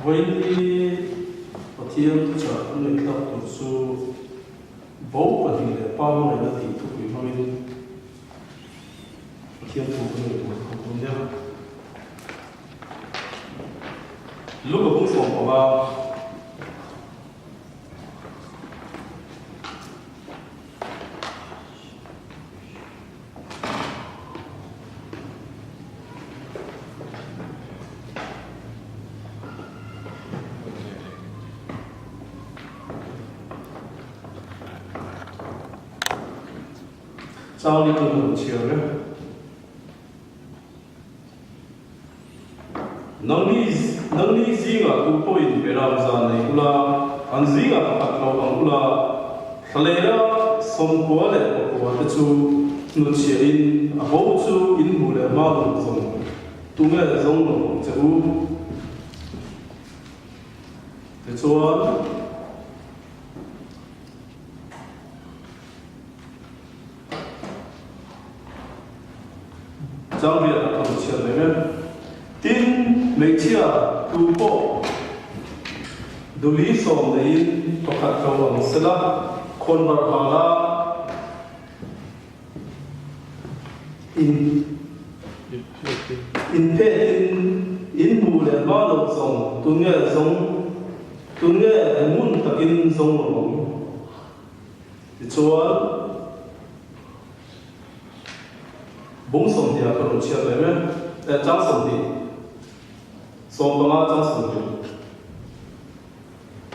với một thiên tu trợ người ta tu su bố và thì để bao người ta thì tu với mình thiên tu người tu không công nhau lúc mà cũng sống vào sau đi cùng chiều nữa nang ni zinga ku point beram za nei ula an zinga pakat lo ang ula thalera sompo le ko ta chu nu chia in a ho chu in bu le ma lu zong tu me zong lo chu te chuan trong việc là thằng trường này nhé tin mấy chia tu bộ đủ lý sòng đấy có khát cầu bằng sơ la con vào hàng la in bù lên bao lâu sòng tu nghe muốn ta in sòng rồi thì chúa bông sông thì là còn chưa đấy nhé, trắng sông thì sông bằng trắng sông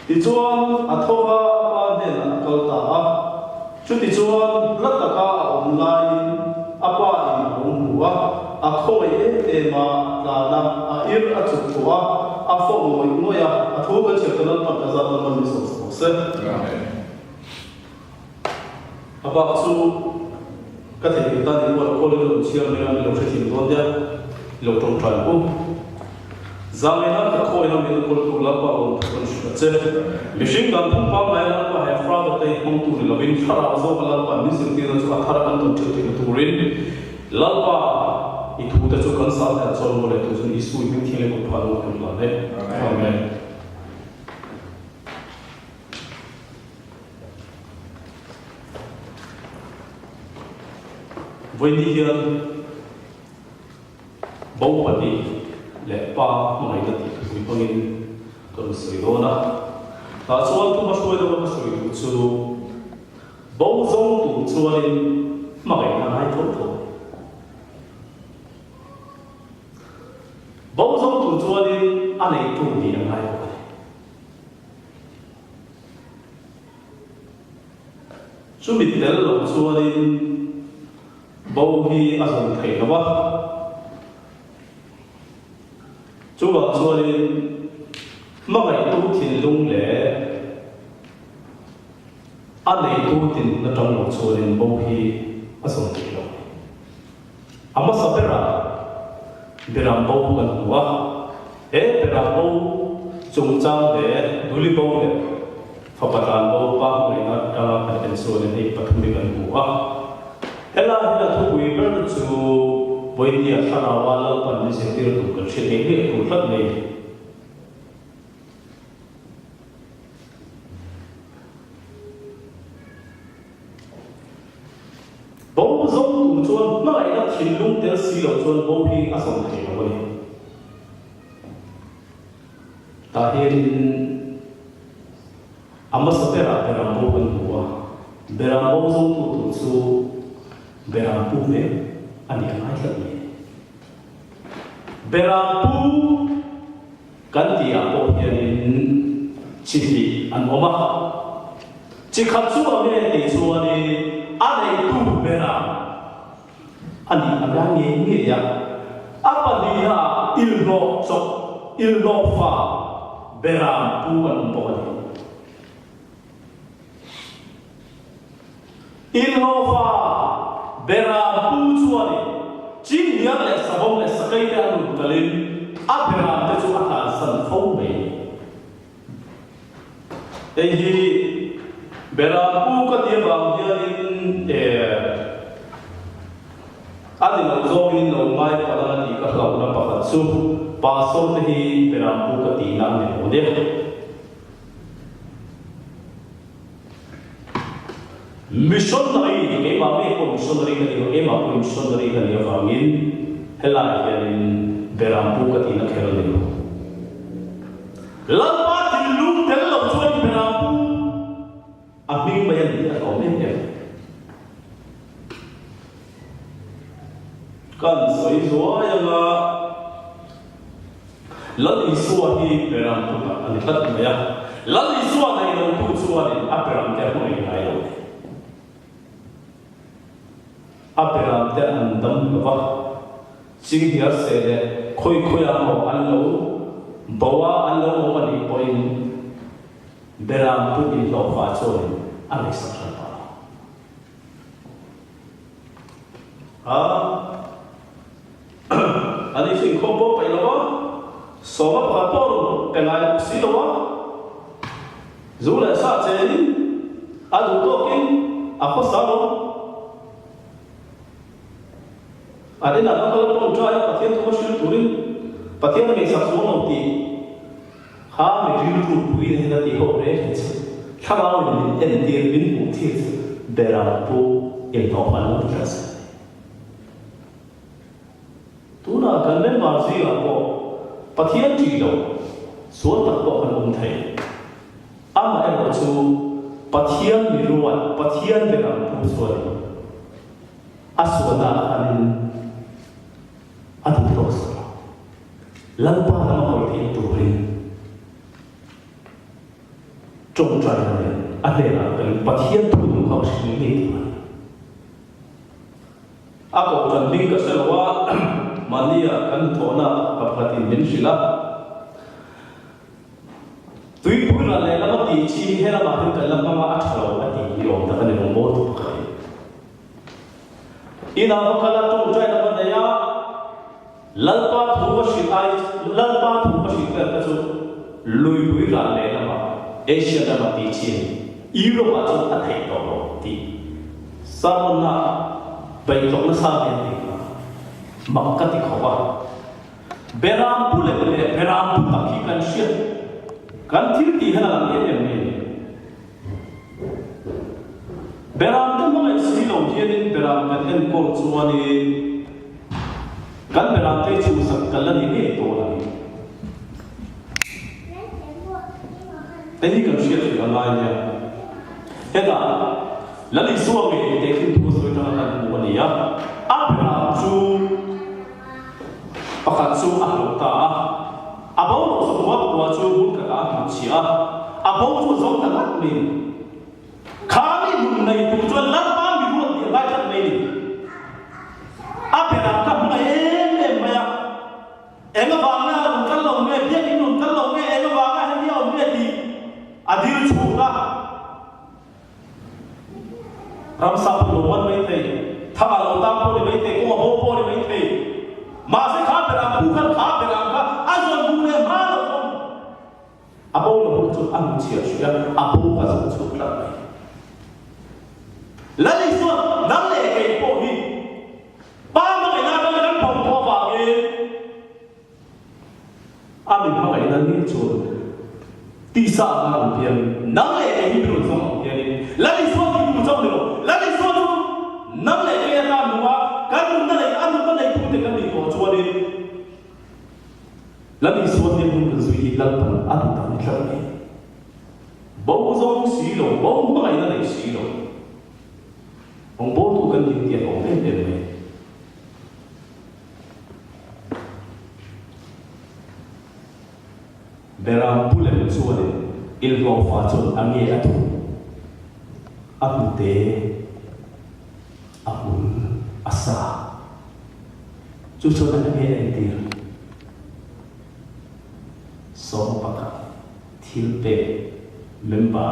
thì chuan thâu ba đền cầu ta chút thì chuan rất là cả online apa in bông bùa không ấy mà là làm ir chụp bùa phong ngồi ngồi thu cái chuyện đó là phải ra tận mình sống sẽ apa chu các thầy người ta đi qua cô lên đồng chiêm nên là đồng sẽ tìm con nhé lòng trong tràn cũng rằng nên là các cô em mình cô tụ lập vào con sự chết vì sinh đoàn thông báo này là có hai pha được đây không tụ là bên thara zo là bản mình sinh tiền cho thara ăn tổng chịu thì tụ rin lập vào ít thu được cho con sao để cho một lần tụ dân isu những thiên lên của phật cũng là đấy amen với đi hiện bầu bật đi lẽ ba ngày đó thì chúng tôi nhìn còn sửa đó na ta cho tôi mà sửa đâu mà sửa được chú bầu giống tụ cho nên mà ngày nào hay tốt thôi bầu giống tụ cho nên anh ấy tụ đi làm hay thôi chú mình đến lúc cho nên bầu hi azon thầy nó ba chú bảo cho nên mà ngày tu thiền lung lẽ anh này tu thiền nó trong một số nên bầu hi azon thầy nó amma sapera beram bầu gần quá beram bầu chung trang để duli bầu để phapatan bầu ba ngày nó đang phảiเป็นส่วนในปฐมกันหัวHela thu quý rất chú với địa khả năng và lâu còn như sẽ tiêu thụ các chuyện ấy của rất này bố giống tụi chuan nó lại là thiên lung theo xí lộc chuan bố hi ác sống thầy nó vậy ta hiện amma sapera beram bố gần hùa beram bố giống tụi chú berampu me ani angai lagi berampu ganti apo hianin chihi an oma chikhatsu ame te chuani anei tu beram ani angange nge ya apani ha ilro chok ilro fa berampu an poni ilro fa beram pu chuani chính niang le sabong le sakai te anu kalin a beram te chu aka san phau me ei hi beram pu ka ti bang hianin adi lo zo in lo mai pa la ni ka hlau na pa chu pa so te hi beram pu ka ti na ne mo de missionary ke ba me ko missionary ka ni ke ma ko missionary ka ni wa min hela ya in berampu ka ti na khel ni lampa tin lu tel lo choi berampu abing bayan ni ko me ne kan soi zo ya ga lali suwa hi berampu ka ani tat me ya lali suwa nei lo tu suwa ni aperam te ko ni ai lo aperam te andam ba sing hiar se de khoi khoya mo an lo bawa an lo mo ani point beram pu in lo fa choi ani sa sa pa ani sing ko bo pa lo so ma pa to pe la si lo zu la sa che ni a du to kin a ko sa lo ada nak kalau orang jual pasien tu mesti turun, pasien tu mesra semua nanti, ha mesti turun bui ni nanti orang ni, kalau ni nanti bin bukti berampu yang tahu tu jelas. Tu nak kan marzi apa, pasien jiwa, suatu tak kau kan thai, ama yang tu pasien miruan, pasien berampu suatu, aswada kan adu terus lampa nama orang itu beri jom cari ada yang pasien tu kau sendiri aku kan lingkar selwa mania kan thona kapati mensila tui pura le lama ti chi hela ma hin kalam ma athalo ati yo ta kan mo tu kai ina ma kala jom cari nama daya lalpa thuwa shikai lalpa thuwa shikai ka chu lui lui la le na ma asia da ma ti chi europe a chu a thai to ro ti samna bai to na sa ne ti makka ti khawa beram pu le beram pu ta ki kan shi kan thir ti hana la ne ne beram ta ma si lo je ni beram ka en ko chuani kan berante chu sak kalan ini to la tadi kan share ke online ya heda lali suwa me te kin tu so ta kan mo ni ya abra chu pakat chu a lo ta abo so wa chu mun ka ka chi a abo chu zo ta la ni khani dum nei tu chu la pa mi ro ti ba ta nei ni abra ka mai enga bangna kan lo me bia ni nun kan lo me enga banga he ni o me di adil chura ram sa lo wan mai te tha lo ta po ni mai te ko ho po ni mai te ma se kha bera pu kan kha bera ka azon bu me ma lo apo lo bu chu am chi a ya apo ka chu chu la mai la li so nam le ke po ni ba ma ke na ka kan po po ba ge amin ma kai nan ni chu ti sa na pian nang le ke ni bru song pian ni la ni so ti bru song lo la ni so tu nang le ke na nu wa kan nu na le an nu na le pu te kan ni ko chu ni la ni so ti bru kan zui la pan a tu ta ni tla ni bo zong si lo bo ma kai na le si lo ong bo tu kan ni ti ong ten ten me beram pule suade ilgo facon ange atu apute apun asa cucu ange entir so paka thilpe member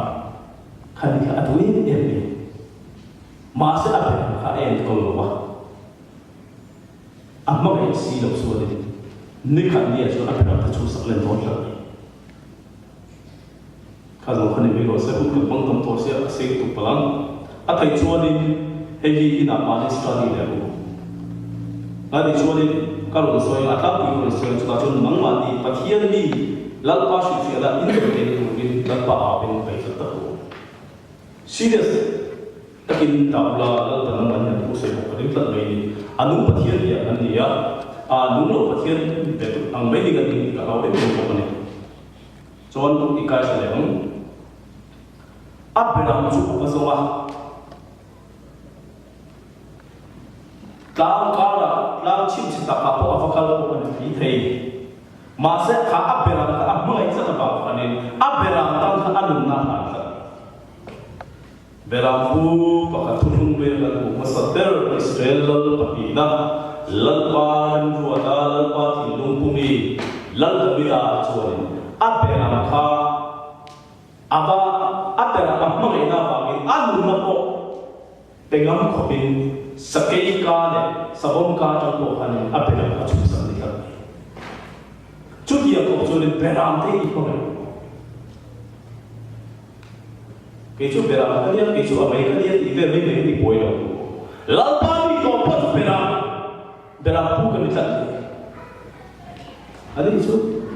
khani ka atu ene ma se ape ka en ko wa amma ga si lo suade ni kan ni so ape ta chu sak len don la kalau kami bego sebut ke bangkam torsia asing tu pelang, atai cuani hegi ina manis tadi dulu. Lagi cuani kalau soal atap itu soal cakap mangmati patian ni lalpa sih ada internet mungkin lalpa apa yang baik tertahu serius takin tabla lalpa namanya tu saya bukan itu lagi ini anu patian dia kan dia anu lo patian itu ang baik dengan ini kalau itu bukan ini soal ikai saya apa yang masuk masalah lang chim chita ka po avakal ko kan fi thei ma se kha abera ka amma ai sa ba ka ne abera tam ka anu na ha ka bera fu pa ka thung be la ko masader israel pa pi na lal pan ru ada lal pa ti lung pu mi lal bi a chore abera kha aba abera amma ai na ba mi anu na ko pengam ko bin sakei ka ne sabon ka ta ko han apela ka chu san ni ka chu dia ko chu le beram te ko ne ke chu beram ka dia ke chu amai ka dia ibe me me ni boy lo lal pa ni ko pa beram pu ka ni chat adi chu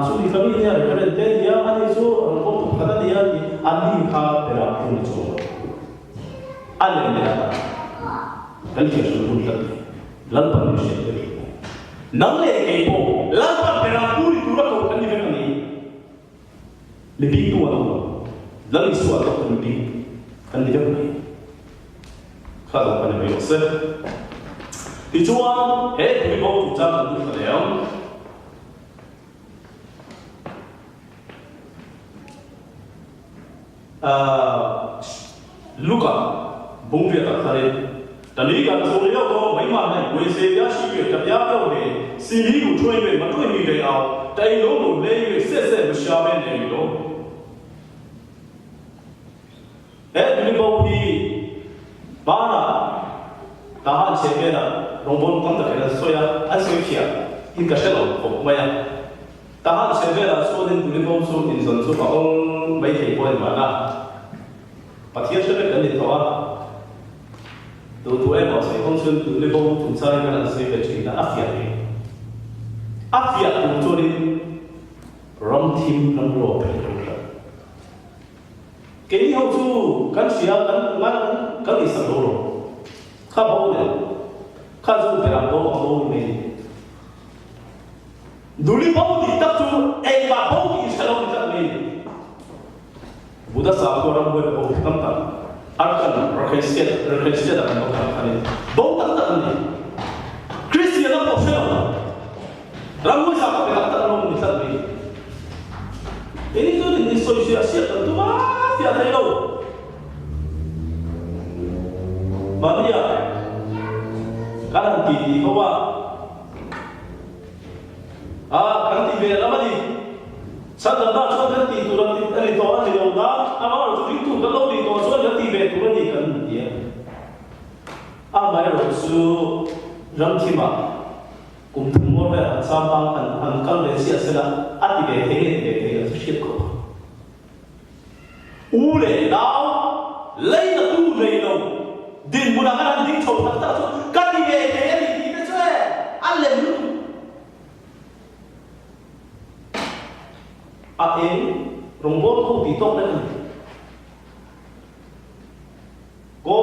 chu di kami dia ka le te dia adi chu ko tu ka dia ani ka beram pu ni chu ale ne kali dia suruh lagi, lalpan manusia lagi. Namle kepo, lalpan berapuri tu rakau kan dia kami. Lebih tua tu, lalu suatu kan dia kami. Kalau kan dia berasa, dijual, beli bau tujuan tu kalau Luka, bungkit tak kali. Dan ini kan soalnya kalau memang boleh saya sih tapi apa boleh sini tu cuy be, macam ni deh awak. Tapi lo boleh se bersama ni lo. Beli bau di mana? Tahan siapa na? Rombon kontak kena soya, asal kia. Ini kasih lo, banyak. Tahan siapa na? Soalnya beli bau so insan so orang baik boleh mana? Patihan siapa kan itu awak. Tu em bảo sẽ không xuân từ lấy bông thùng sai cái là xây về chỉ là áp việt cũng cho đến rom team năng lộ về rồi cái hậu chu cái gì á cái gì sản lộ khá bao nhiêu khá chu cái làm bao nhiêu đủ đi bao nhiêu tập chu em mà bao nhiêu sản lộ cái gì Buddha sao có làm bao nhiêu tâm tâm Arkan rekresiat akan berkali-kali. Bau tak ni. Kristian apa sel? Ramai siapa yang tak tahu misal ni. Ini tu ni sosialisasi tentu masih ada yang. Maria, kan di bawah. Kan di bawah apa ni? Sadar tak sadar di turun di doa di doa. Awal tu itu kalau di doa sudah tiba turun di kan dia. Amai rosu ramcima kumtumor be sampang angkal besi asala ati be tege sih ko. Ule dau lei na tu lei no din mudangan din chau tak tak kan di be tege di be cue alle lu. Ain rombol ko ditok na ko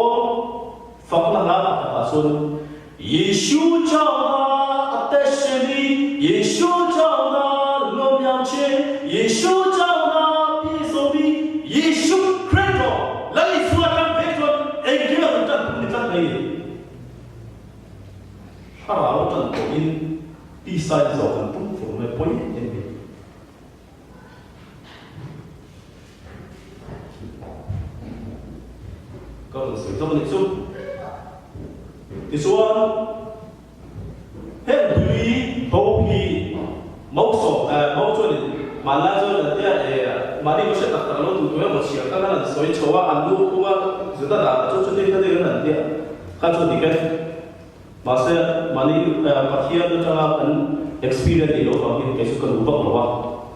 fakna na asun Yesu chawna atashni Yesu chawna lomyamche Yesu chawna pisobi Yesu Kristo lai suakan beton egel tan punitan lai harau tan poin pisai zokan pun forme poin ini kalau sesuatu itu isuan dui hoki mauso ni malah so dia mari mesti tak terlalu tu mesti kan soal coba andu kuma sudah dah tu dia kan dia kan so dikai masa mani pakian tu kan experience itu kalau kita suka ubah ubah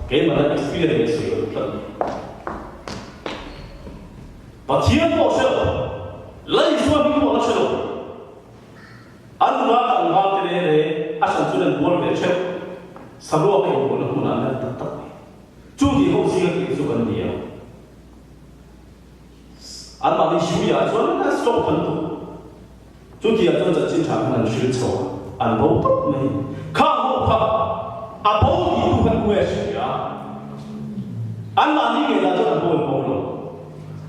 kayak mana experience itu pakian kau lai suami kau nak selo anu nak angkat terere asa bol về chết sao lo cái bol nó cũng là tất tất chú thì không gì cái số cần nhiều anh mà đi修呀说那手很多chú thì ở trong chiến场很实丑anh bố tốt này看后看啊bố thì不很会学啊anh mà đi người ta cho anh bố bố rồi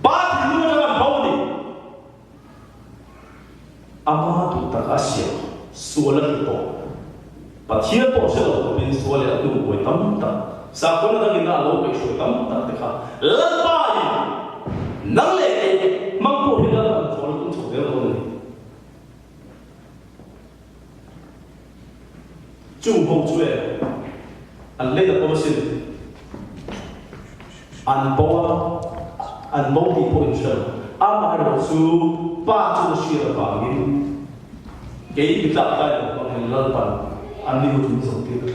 ba thì luôn cho anh bố đi ama tu ta ka sia suala kita pathia po se lo bin suala tu ko tam ta sa ko na ngina lo pe so tam ta te kha la pa ni nang le mang ko hi la ko lo tu so de lo ni chu ho chue an le da po sin an bo an mo di po in sel ama ro su ba chu shi ra ba ni cái việc làm tay của con người lớn bằng anh đi một chúng sống tiếp được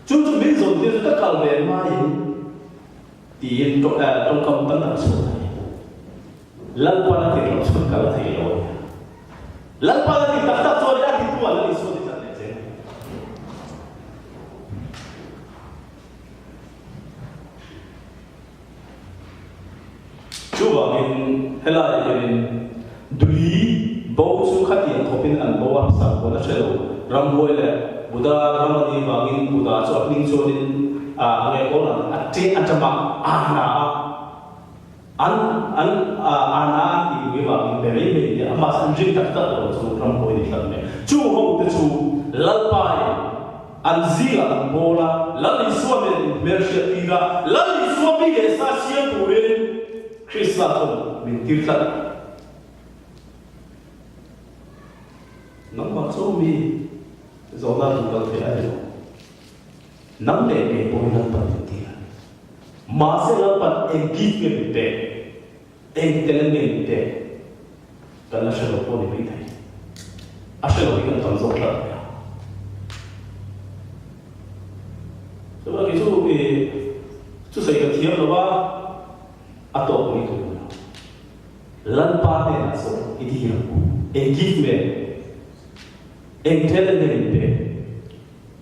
chúng biết dùng tiếp tất cả về mai thì trong công tác làm số này lớn qua thì làm số cả thầy rồi lớn qua thì tất cả số đấy thì tua là số thì chẳng để chú bảo mình hay là mình đuổi bố chú khát tiền thổ pin ăn bố ăn sắm của nó sẽ đủ ram bôi lệ Buddha ram đi vào mình Buddha cho mình cho nên nghe có là chế ăn chăm bạc ăn thì với vào mình để lấy mình mà ăn riêng tất cả rồi chú ram bôi đi làm này chú không được chú lăn bài ăn gì là ăn bố là lăn đi xua mình mercy đi ra lăn đi xua mình để sa xiên của mình Kristus mình tiêu thật nắm bắt số mi do ta chúng ta thấy ai rồi nắm để cái bồi lăn bẩn tiền mà sẽ lăn bẩn em kịp cái mình để em tên mình để cái là sẽ lột bồi mình thấy à sẽ lột cái con dốc thật cho nên cái số mi chú xây cái thiệp là ba atau itu lanpa ne so idi give me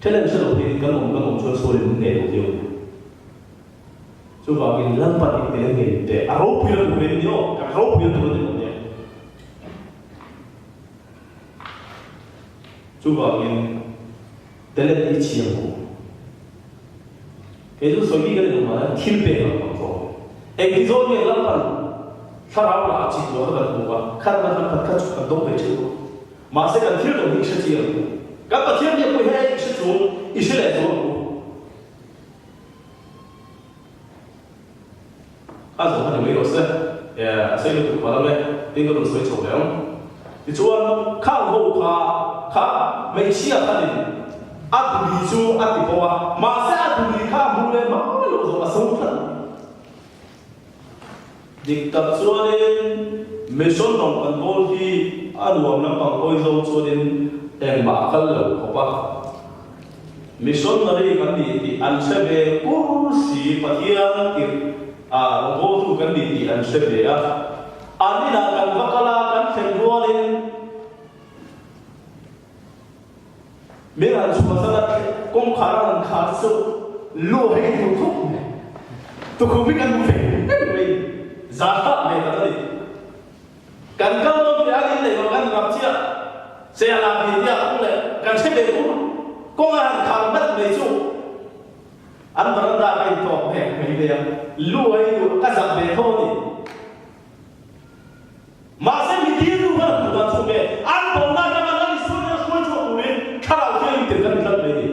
tell them so di kan so so ne dio so ba gin lanpa ni te aro pira ko ne dio ka ro pira ko ne so ba gin tele di chi ko ke so gi ga ne ma thil pe ko Episode lapan, sarau lah cik dua kan dua, karena kan kan cuma dong becik, masa kan tiada dong isu tiada, kalau tiada dia pun hanya isu tu, isu lain tu. Kalau mana没有事，saya itu kepala leh, tinggal dong suai cakap yang, dijual看后他没siap tadi, aku dijual aku bawa, masa aku dikah mulai malu sama semua. Diktat suanin mission dong kan bol hi aluam na pang oizo suanin bakal lo apa mission nari kan di ansebe kursi patian ki bol tu kan di ansebe ya ani na kan bakala kan sendualin meran suasana kong karan khasu lo hai tu ko bikan fe Zakat mereka tadi. Kan kalau dia ini makan rapsia, saya lagi dia pula kan saya betul. Kau kan kalbat betul. Antara dah itu mereka yang lu itu kasar betul ni. Masa mikir tu kan bukan cuma. Antara dah jangan lagi semua cuma boleh kalau dia itu kan tak boleh.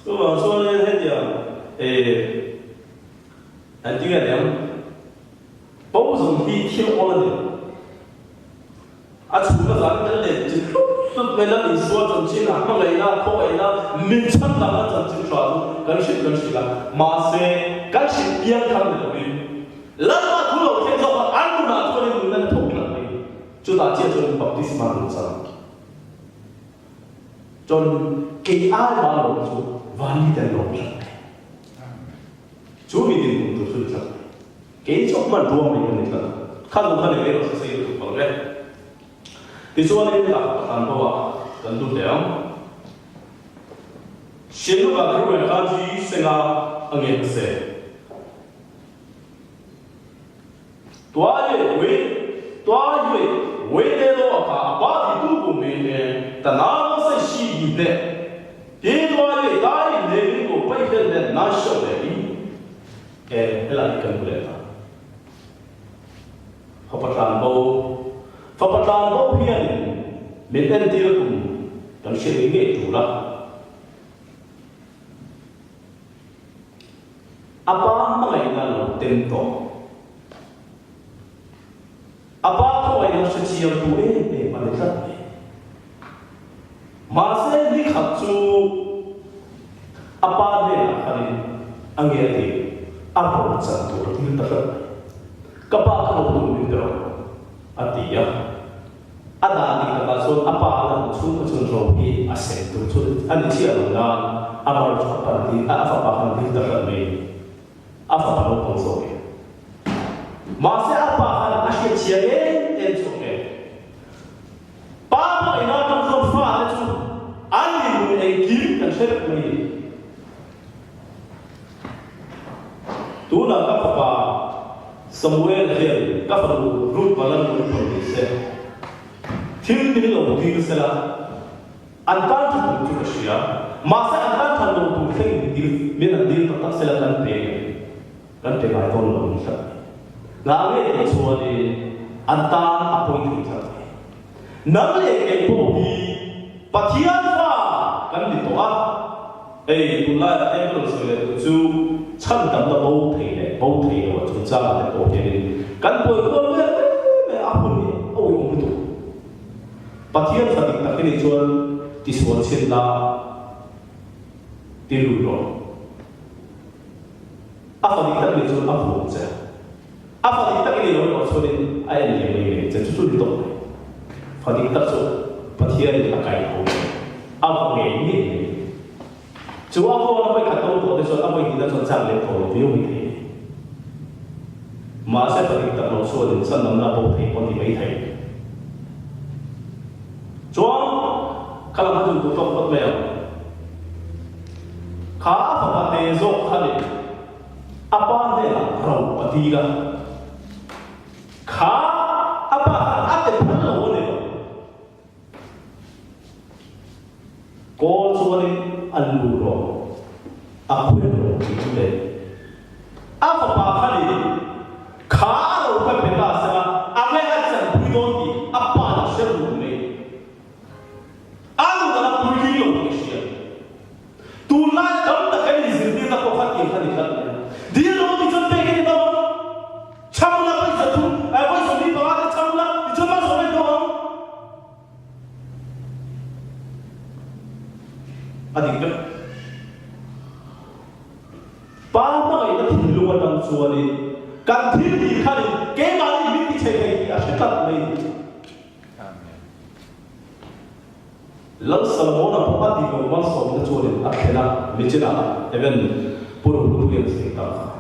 Soalnya dia nanti kan yang bau di tiap orang ni,除了咱们的就为了你说整经啊，后来呢，后来呢，民间咱们整经说，跟谁了，马些跟谁边看的东西，人嘛除了天说，俺们嘛除了你们同了的，就打接着把第四马路上，จน给爱马路就万里的路上。 Cuma ini du su sa ke chok man ruam ni ni ta khan du khan ni ro sa sei tu pa le ti so ni la kan ba kan du de ang shin lu ba ru ka ji senga ange se tua ye we de do ka ba di tu ku me ne ta na se shi yi de ye tua ye dai ne ni ko pai de ne na sho de ni e la kan ku le ta fa pa tan bo hian me ten ti ku kan she nge tu la apa mai na lo tem to apa ko ai no se chiam tu e ma le sat ma se ni khat chu apa de na khani ange ti apa chan tu ro tin ta ka pa ka no tu ni do atia ada ni ka so apa la chu ko chun ro hi a se tu chu ani chi a na amar chu pa ti a fa pa kan ti ta me apa pa no ko so ma se apa han a she chia en so e pa ma ina tam so fa le chu ani mu e kim kan se me tu na ka pa Samuel here ka fa ru pa lan ru pa ni se thil ni lo ti se la an ta tu ka shia ma se an ta than lo tu thing di me na di ta se la kan pe kan te mai ton lo ni sa la le ni so ni an ta apoi ni sa na le ke po bi pathian fa kan ni to a ei tu la da em lo se le chu chan dam da bo thei lo chu cha le ko ke ni kan po ko le me a pu ni o i mu tu pathian fa ti ta ke ni chuan ti suan chen la ti lu lo a fa ti ta ke ni chuan a pu cha a fa ti ta ke ni lo chuan ni ai ni ni cha chu chu to fa ti ta chu pathian ni a kai ko a pu ni chú ông cô nó phải cắt đầu của cái số ông ấy thì nó chọn sang lên cổ phiếu như thế mà sẽ phải tập nó số đến sân năm là bộ thầy con thì mấy thầy chú ông các bạn dùng tụi con mèo khá phải bắt đề dốc khá đi apa đây là rau và đi ra khá apa ăn để phân lỗ này cô chú này ăn lù rồi, aku yang begitu deh. Apa pakar ini? Kalau bukan beta sama, apa yang akan berdoni? Apa yang seru ini? Aku dalam berdiri Malaysia. Tulah dalam tak kali sendiri tak kau hati yang hati. Dia lalu dicontoh ini tahu? Camula apa itu? Apa itu ni tahu? Ada camula dicontoh sampai tahu? Adik kan? Papa itu hiluan dan suami, kan diri kali kemana ini cewek ini asyik lagi. Lalu Salomon apa di rumah suami suami akhirnya bicara, even puru yang sekitar,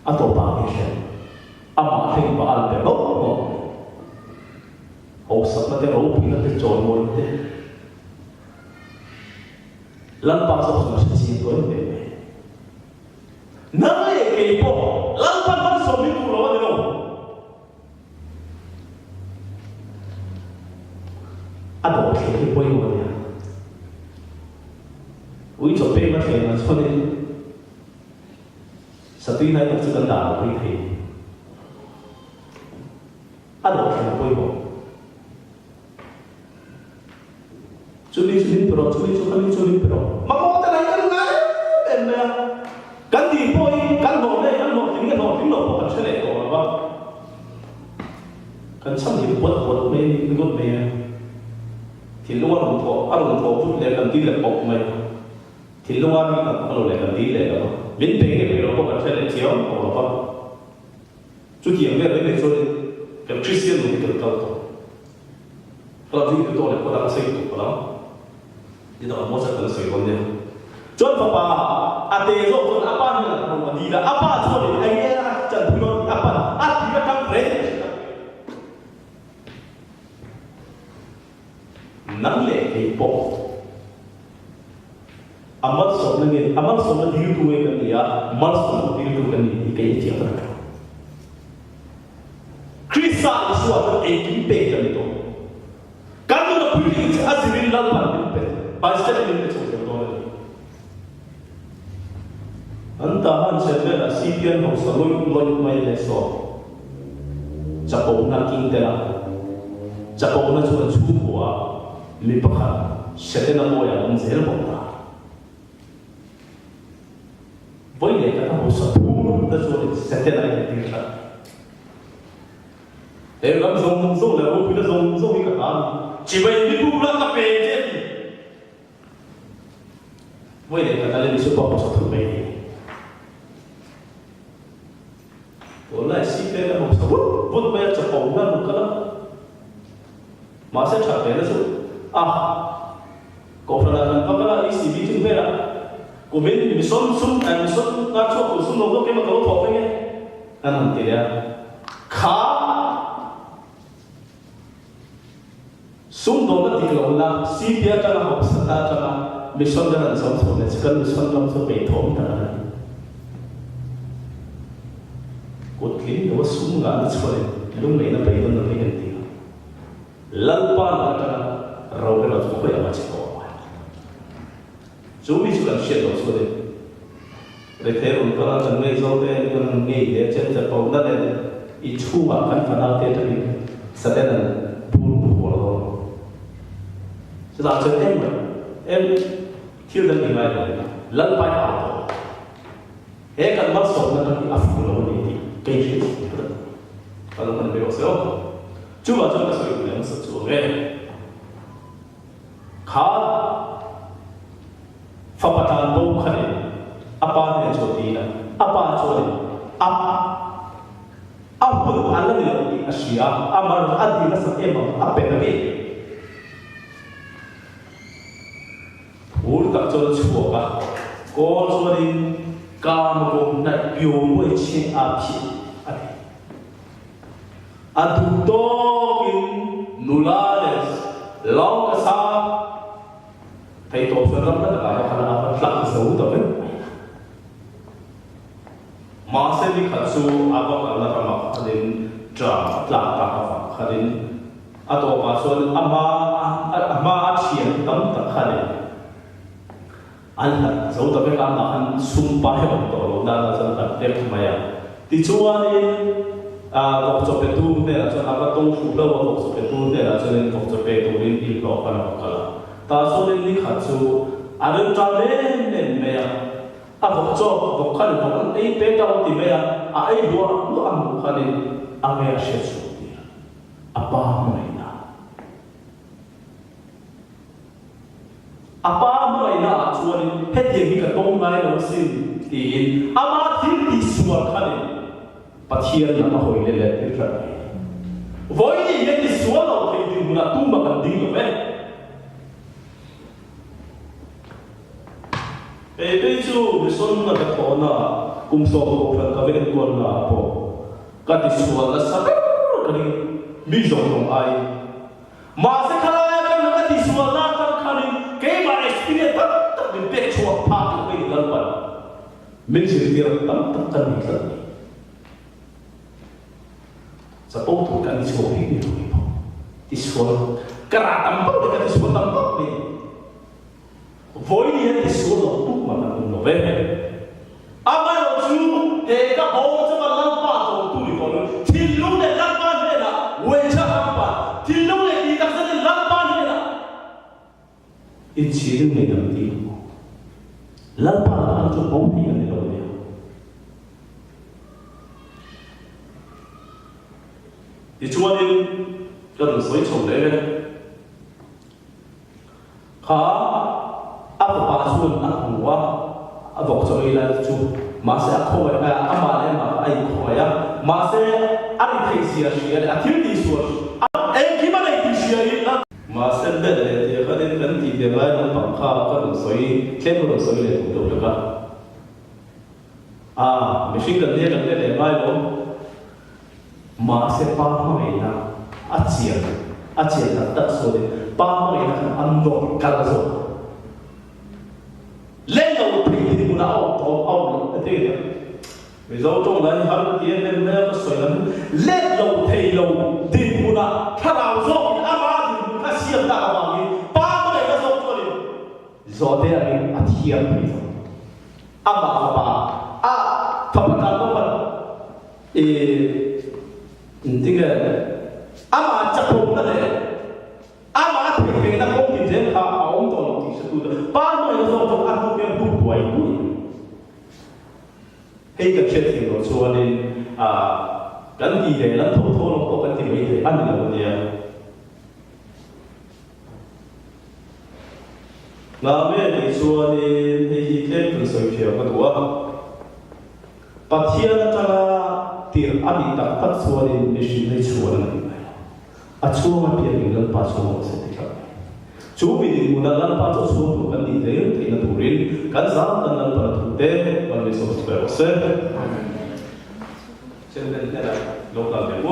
atau bahagia, apa yang baal berlaku, oh sebenarnya roh kita terjolong itu. Lampas sama sisi itu ni. Nama yang kepo, lampas pada suami tu lawan dia. Ada orang kepo yang mana? Ui coba macam mana suami satu ini yang sudah dah beri. Ada orang kepo yang curi pero, Mama tak nak dengar, benda. Ganti boy, kan tinggal bukan selek kau apa? Kan sambil buat main ikut main. Tiluan untuk, pun dia ganti le pok main. Tiluan ni kalau le ganti le apa? Bintang ni kalau bukan selek cium kau apa? Cuci yang dia so yang Kristian tu kita tahu. Kalau dia itu orang kau tak saya itu kalau. Dia tak mahu saya terus ikut dia. John Papa ate zo kon apa ni la ko di la apa zo ni ai ya chan puno apa di ka kam re nang le ke po amat so na di tu e kan ya mal so di tu kan ni ke chi ta krista so ta e ki pe kan to kan na pu ni azmin la pa ni pe ba sta ni pe so anta han serve la CPN ho sa loi mai le so chapo na king te la chapo na chu wa mi pakha sete na mo ya on zel bo ta voi le ka ho sa pu da so le sete na ni ta e ram zo le ho pi da zo ka ta chi bai ni pu la ka pe je voi le ka ta le ni so pa so tu mai Oleh si pera mo sa but ba cha pau na mo kala ma sa cha pera so ko fra na ka kala i si bi tin pera ko ben mi son na cho ko sun no ke ma ko tho pe nge an ti ya kha sum do na ti lo la si pera ka na ho sa ta cha na mi son da na son so ne kan mi son lam so pe thom ta cột kín nó súng ngã nó xoay lúc này nó bay nó bay gần tiếng lăn pa nó ra rau cái nó cũng phải làm chết cỏ chú bị chú làm chuyện đó xoay để thế rồi có chẳng mấy dấu thế còn nghĩ để chân chân bóng đất này ít chu mà khăn khăn áo thế thì sẽ thế là buồn khổ rồi chứ sao chân em thiếu dân thì mai rồi lăn pa áo thế cần mất sống nó đang áp lực nó đi cái gì kalau mana berosel, cuba contoh saya yang sesuai. Kau fapatan bau kali, apa yang jodi lah, apa jodi, apa pun alam yang Asia, amal adi nasa emang apa lagi? Urut jodi cuba, kau jodi kamu nak biom boleh cing api. Adutokin nulales long kasa thầy tổ sư lắm đó là họ làm xấu đó đấy mà sẽ đi khẩn su abo cả là làm khẩn đến trả làm ta khẩn đến ato mà xuân ama chuyện tấm tập khẩn đến anh khẩn xấu đó cái làm là anh sum pa hết tổ lô đa là dân khẩn đẹp mà ya thì chúa đi vọc chụp cái tu này là cho anh bắt tung phụ lâu vọc chụp cái tu này là cho nên vọc chụp cái tu nên đi lọ cái nào cả ta số nên đi khẩn su anh tra lên nên mày vọc chụp vọc khẩn vọc ấy bé tao thì mày ấy đua đua ăn khẩn đi anh mày sẽ su đi apa mày na apa mày na cho nên hết tiền cái tông này nó xin thì ama thiên đi suar khẩn Pathian na mahoi le le tra voi ni ye ti sualo ke ti muna tumba kan ding ve pe chu mi son na ka thona kum so ko phan ka ve ko na po ka ti sual la sa ka ni mi zo no ai ma se khala ya kan ka ti sual na kan khani ke ma experience ta mi pe chu pa ka ve lan pa min se ti ra tam kan ni ka sa ponto kan isko ini dulu isko keratam pun dekat isko tampak ni voi dia isko tu mana tu nove ama lo tu ka ho sa lampa tu ni ko tilu de lampa ni la wecha lampa tilu de di tak sa lampa ni la in chiru ni dam ti lampa an tu ho ni ni lo ni thì chúa nên cho đừng xối chồng đấy về khá áp bà xuân áp hùa áp vọc cho ý là chú mà sẽ khôi áp bà em mà ai khôi á mà sẽ áp thầy xìa xìa áp thiếu đi xuân em khi mà này thì xìa ý mà sẽ biết là thì có đến gần thì để lại nó bằng khá có đừng xối thêm có đừng xối liền cũng được cả machine kan dia kan dia mai lo ma se pa ma ina achia ta so de pa ma ina kan ando kala so lên đầu thì cũng đã ông thế đấy vì do trong đấy hắn tiền lên đây có sợi lắm lên đầu thì cũng đã khá là rõ à mà thì cũng khá xiêm ta mà đi ba cái này nó rõ cho đi do thế anh thiệt thì à thằng bạn nó mà thế cái à mà chắc không đó đấy à mà thì cái nó không thì thế là ông tôi thì sẽ tu được ba người nó trong ăn không biết đủ tuổi hay cái chuyện thì nó cho nên cái gì đấy nó thô nó có cái gì đấy ăn được một điều là mấy người cho nên hay cái phần sợi phiếu cái đó bắt thiên cho là tiền ăn đi đặt phát cho nên mình xin lấy cho nó cho mà tiền mình lên bắt cho nó sẽ được chú mình muốn là bắt cho số của cái gì đấy thì nó đủ đến cái giá nó là bắt thủ tế và mình sẽ phải sẽ cho nên là lúc làm việc